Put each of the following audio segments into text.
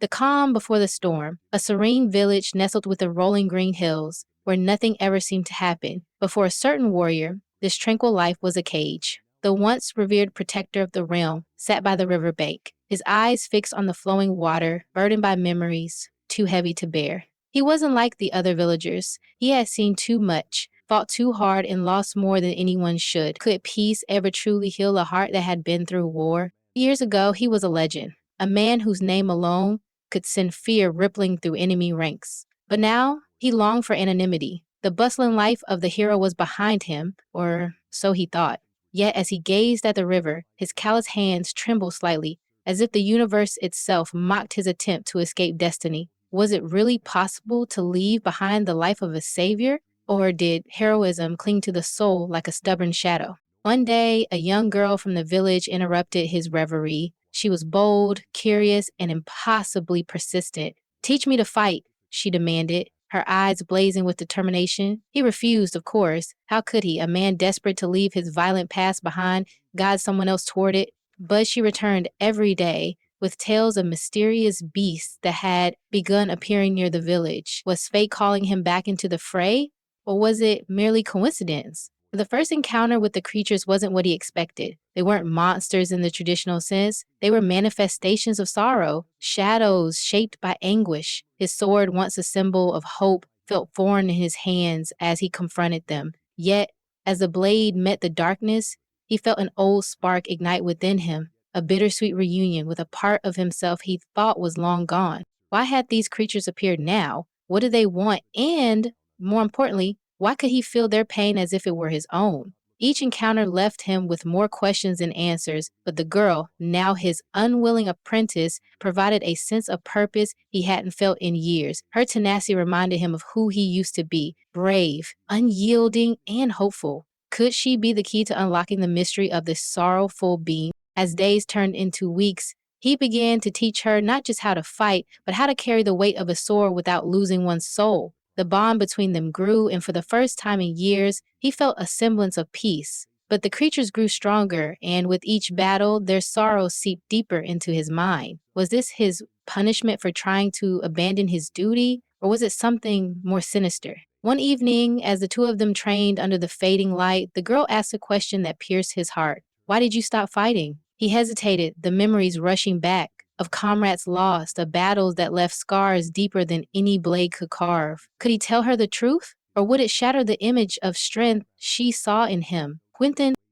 The calm before the storm, a serene village nestled within rolling green hills, where nothing ever seemed to happen. But for a certain warrior, this tranquil life was a cage. The once revered protector of the realm sat by the river bank, his eyes fixed on the flowing water, burdened by memories too heavy to bear. He wasn't like the other villagers. He had seen too much, fought too hard, and lost more than anyone should. Could peace ever truly heal a heart that had been through war? Years ago, he was a legend, a man whose name alone could send fear rippling through enemy ranks. But now, he longed for anonymity. The bustling life of the hero was behind him, or so he thought. Yet as he gazed at the river, his callous hands trembled slightly, as if the universe itself mocked his attempt to escape destiny. Was it really possible to leave behind the life of a savior? Or did heroism cling to the soul like a stubborn shadow? One day, a young girl from the village interrupted his reverie. She was bold, curious, and impossibly persistent. "Teach me to fight," she demanded, her eyes blazing with determination. He refused, of course. How could he, a man desperate to leave his violent past behind, guide someone else toward it? But she returned every day with tales of mysterious beasts that had begun appearing near the village. Was fate calling him back into the fray? Or was it merely coincidence? The first encounter with the creatures wasn't what he expected. They weren't monsters in the traditional sense. They were manifestations of sorrow, shadows shaped by anguish. His sword, once a symbol of hope, felt foreign in his hands as he confronted them. Yet, as the blade met the darkness, he felt an old spark ignite within him, a bittersweet reunion with a part of himself he thought was long gone. Why had these creatures appeared now? What did they want? And, more importantly, why could he feel their pain as if it were his own? Each encounter left him with more questions than answers, but the girl, now his unwilling apprentice, provided a sense of purpose he hadn't felt in years. Her tenacity reminded him of who he used to be, brave, unyielding, and hopeful. Could she be the key to unlocking the mystery of this sorrowful being? As days turned into weeks, he began to teach her not just how to fight, but how to carry the weight of a sword without losing one's soul. The bond between them grew, and for the first time in years, he felt a semblance of peace. But the creatures grew stronger, and with each battle, their sorrow seeped deeper into his mind. Was this his punishment for trying to abandon his duty, or was it something more sinister? One evening, as the two of them trained under the fading light, the girl asked a question that pierced his heart. "Why did you stop fighting?" He hesitated, the memories rushing back, of comrades lost, of battles that left scars deeper than any blade could carve. Could he tell her the truth? Or would it shatter the image of strength she saw in him?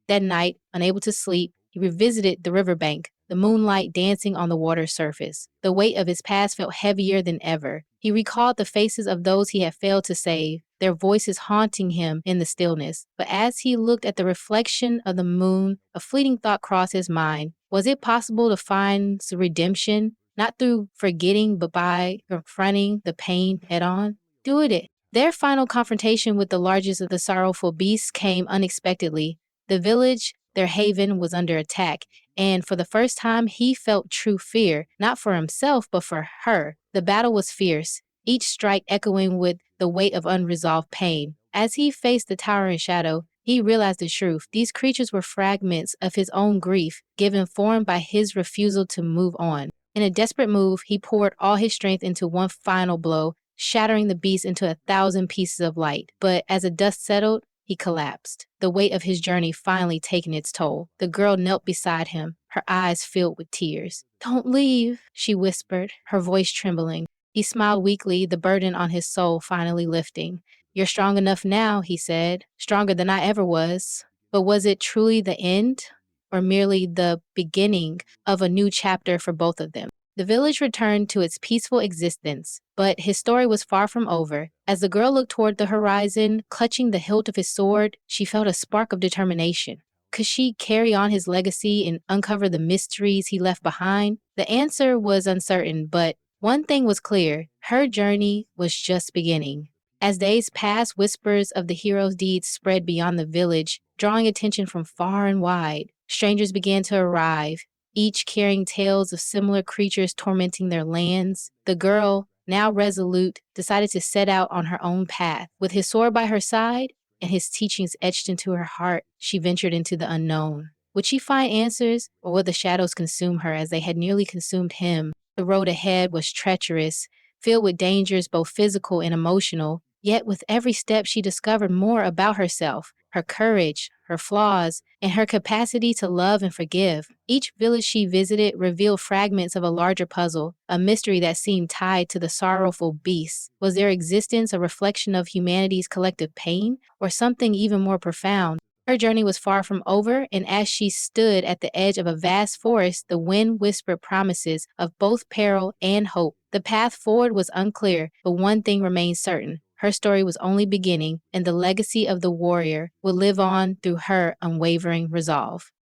That night, unable to sleep, he revisited the riverbank, the moonlight dancing on the water's surface. The weight of his past felt heavier than ever. He recalled the faces of those he had failed to save, their voices haunting him in the stillness. But as he looked at the reflection of the moon, a fleeting thought crossed his mind. Was it possible to find redemption, not through forgetting, but by confronting the pain head on? Do it. Their final confrontation with the largest of the sorrowful beasts came unexpectedly. The village, their haven, was under attack, and for the first time he felt true fear, not for himself, but for her. The battle was fierce, each strike echoing with the weight of unresolved pain. As he faced the towering shadow, he realized the truth. These creatures were fragments of his own grief, given form by his refusal to move on. In a desperate move, he poured all his strength into one final blow, shattering the beast into 1,000 pieces of light. But as the dust settled, he collapsed, the weight of his journey finally taking its toll. The girl knelt beside him, her eyes filled with tears. "Don't leave," she whispered, her voice trembling. He smiled weakly, the burden on his soul finally lifting. "You're strong enough now," he said, "stronger than I ever was." But was it truly the end, or merely the beginning of a new chapter for both of them? The village returned to its peaceful existence, but his story was far from over. As the girl looked toward the horizon, clutching the hilt of his sword, she felt a spark of determination. Could she carry on his legacy and uncover the mysteries he left behind? The answer was uncertain, but one thing was clear: her journey was just beginning. As days passed, whispers of the hero's deeds spread beyond the village, drawing attention from far and wide. Strangers began to arrive, each carrying tales of similar creatures tormenting their lands. The girl, now resolute, decided to set out on her own path. With his sword by her side and his teachings etched into her heart, she ventured into the unknown. Would she find answers, or would the shadows consume her as they had nearly consumed him? The road ahead was treacherous, filled with dangers both physical and emotional, yet with every step she discovered more about herself, her courage, her flaws, and her capacity to love and forgive. Each village she visited revealed fragments of a larger puzzle, a mystery that seemed tied to the sorrowful beasts. Was their existence a reflection of humanity's collective pain, or something even more profound? Her journey was far from over, and as she stood at the edge of a vast forest, the wind whispered promises of both peril and hope. The path forward was unclear, but one thing remained certain. Her story was only beginning, and the legacy of the warrior would live on through her unwavering resolve.